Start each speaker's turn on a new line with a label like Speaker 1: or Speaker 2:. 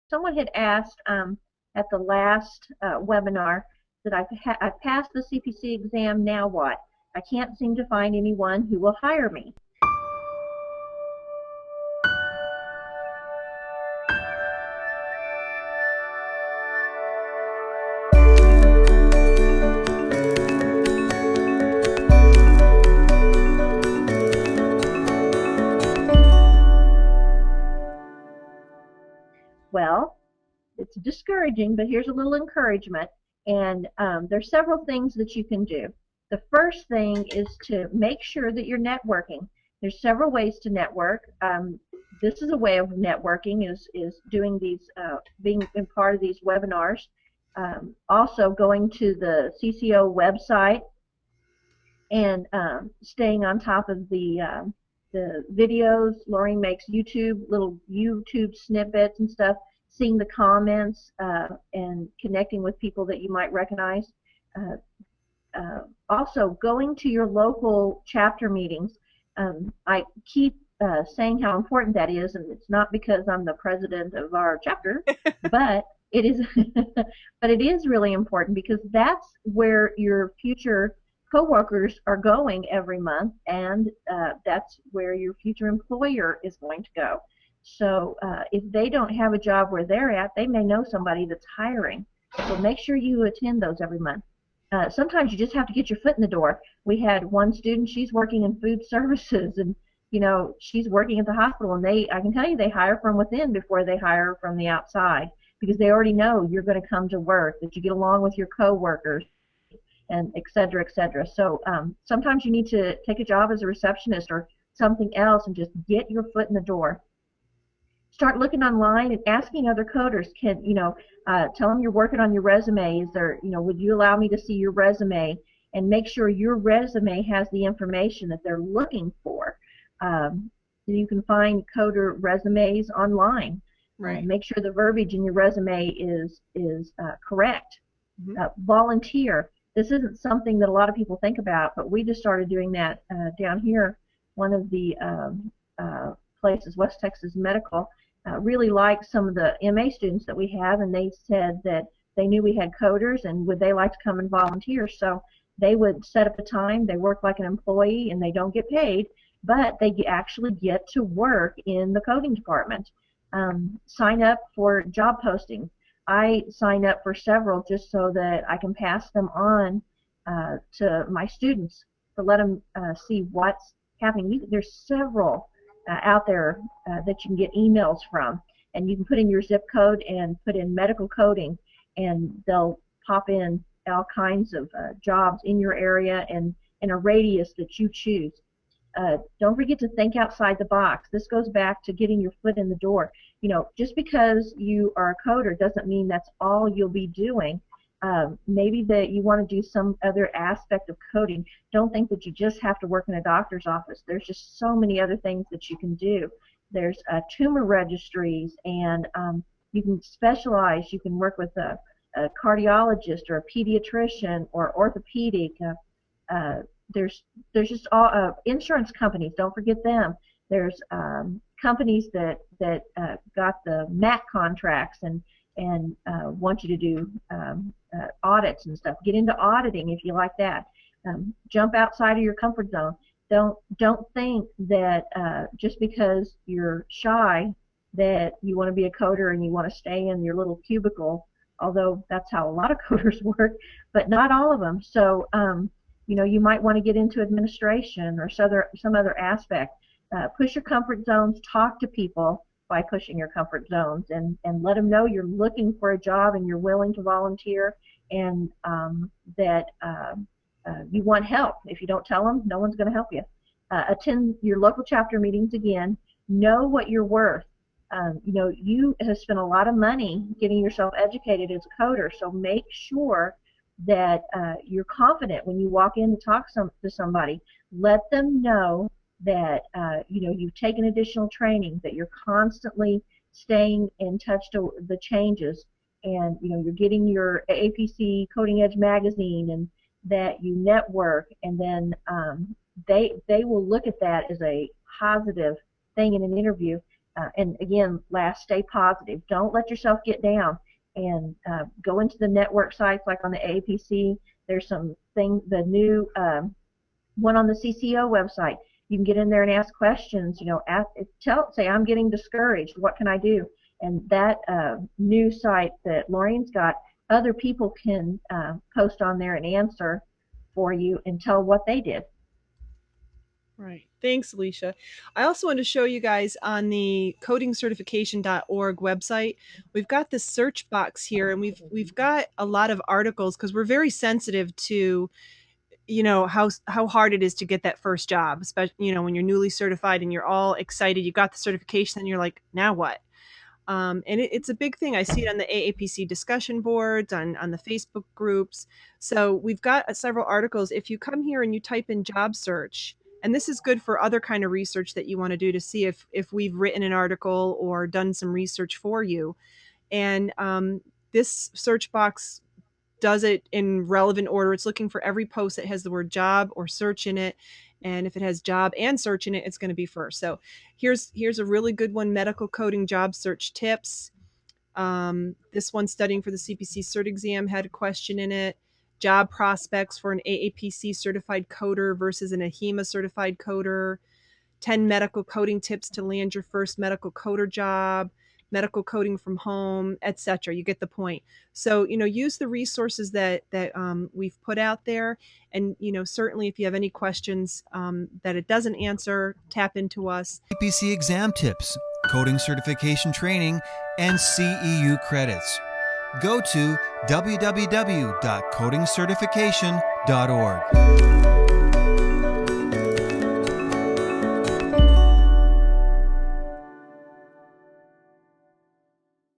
Speaker 1: Someone had asked at the last webinar that I passed the CPC exam, now what? I can't seem to find anyone who will hire me. Well, it's discouraging, but here's a little encouragement. And there's several things that you can do. The first thing is to make sure that you're networking. There's several ways to network. This is a way of networking, is doing these, being in part of these webinars. Also going to the CCO website and staying on top of the videos. Lori makes little YouTube snippets and stuff, seeing the comments and connecting with people that you might recognize. Also, going to your local chapter meetings. I keep saying how important that is, and it's not because I'm the president of our chapter, but it is, but it is really important because that's where your future coworkers are going every month, and that's where your future employer is going to go. So if they don't have a job where they're at, they may know somebody that's hiring. So make sure you attend those every month. Sometimes you just have to get your foot in the door. We had one student, she's working in food services, and you know, she's working at the hospital, and I can tell you, they hire from within before they hire from the outside, because they already know you're going to come to work, that you get along with your coworkers, and et cetera, et cetera. So sometimes you need to take a job as a receptionist or something else and just get your foot in the door. Start looking online and asking other coders. Tell them you're working on your resume. Is there, would you allow me to see your resume? And make sure your resume has the information that they're looking for. You can find coder resumes online.
Speaker 2: Right.
Speaker 1: Make sure the verbiage in your resume is correct.
Speaker 2: Mm-hmm.
Speaker 1: Volunteer. This isn't something that a lot of people think about, but we just started doing that down here. One of the places, West Texas Medical, really liked some of the MA students that we have, and they said that they knew we had coders and would they like to come and volunteer. So they would set up a time, they work like an employee, and they don't get paid, but they actually get to work in the coding department. Sign up for job postings. I sign up for several just so that I can pass them on to my students to let them see what's happening. There's several out there that you can get emails from, and you can put in your zip code and put in medical coding, and they'll pop in all kinds of jobs in your area and in a radius that you choose. Don't forget to think outside the box. This goes back to getting your foot in the door. Just because you are a coder doesn't mean that's all you'll be doing. Maybe that you want to do some other aspect of coding. Don't think that you just have to work in a doctor's office. There's just so many other things that you can do. There's tumor registries, and you can specialize. You can work with a cardiologist or a pediatrician or orthopedic. There's just all insurance companies. Don't forget them. There's companies that got the MAC contracts and want you to do audits and stuff. Get into auditing if you like that. Jump outside of your comfort zone. Don't think that just because you're shy that you want to be a coder and you want to stay in your little cubicle, although that's how a lot of coders work, but not all of them. So you might want to get into administration or some other aspect. Push your comfort zones. Talk to people by pushing your comfort zones, and let them know you're looking for a job and you're willing to volunteer, and that you want help. If you don't tell them, no one's going to help you. Attend your local chapter meetings again. Know what you're worth. You have spent a lot of money getting yourself educated as a coder, so make sure that you're confident when you walk in to talk to somebody. Let them know that you've taken additional training, that you're constantly staying in touch to the changes, and you're getting your APC Coding Edge magazine, and that you network, and then they will look at that as a positive thing in an interview. And again, last, stay positive. Don't let yourself get down. And go into the network sites like on the AAPC. There's some things, the new one on the CCO website. You can get in there and ask questions. You know, say I'm getting discouraged. What can I do? And that new site that Laureen's got, other people can post on there and answer for you and tell what they did.
Speaker 2: Right. Thanks, Alicia. I also want to show you guys on the codingcertification.org website. We've got this search box here, and we've got a lot of articles because we're very sensitive to, you know, how hard it is to get that first job, especially, you know, when you're newly certified and you're all excited, you got the certification, and you're like, now what? And it's a big thing. I see it on the AAPC discussion boards, on the Facebook groups. So we've got several articles. If you come here and you type in job search, and this is good for other kind of research that you want to do to see if we've written an article or done some research for you. And this search box does it in relevant order. It's looking for every post that has the word job or search in it. And if it has job and search in it, it's going to be first. So here's a really good one: medical coding job search tips. This one, studying for the CPC cert exam, had a question in it. Job prospects for an AAPC certified coder versus an AHEMA certified coder. 10 medical coding tips to land your first medical coder job, medical coding from home, etc. You get the point. So, you know, use the resources that we've put out there. And, you know, certainly if you have any questions that it doesn't answer, tap into us.
Speaker 3: CPC exam tips, coding certification training, and CEU credits. Go to www.codingcertification.org.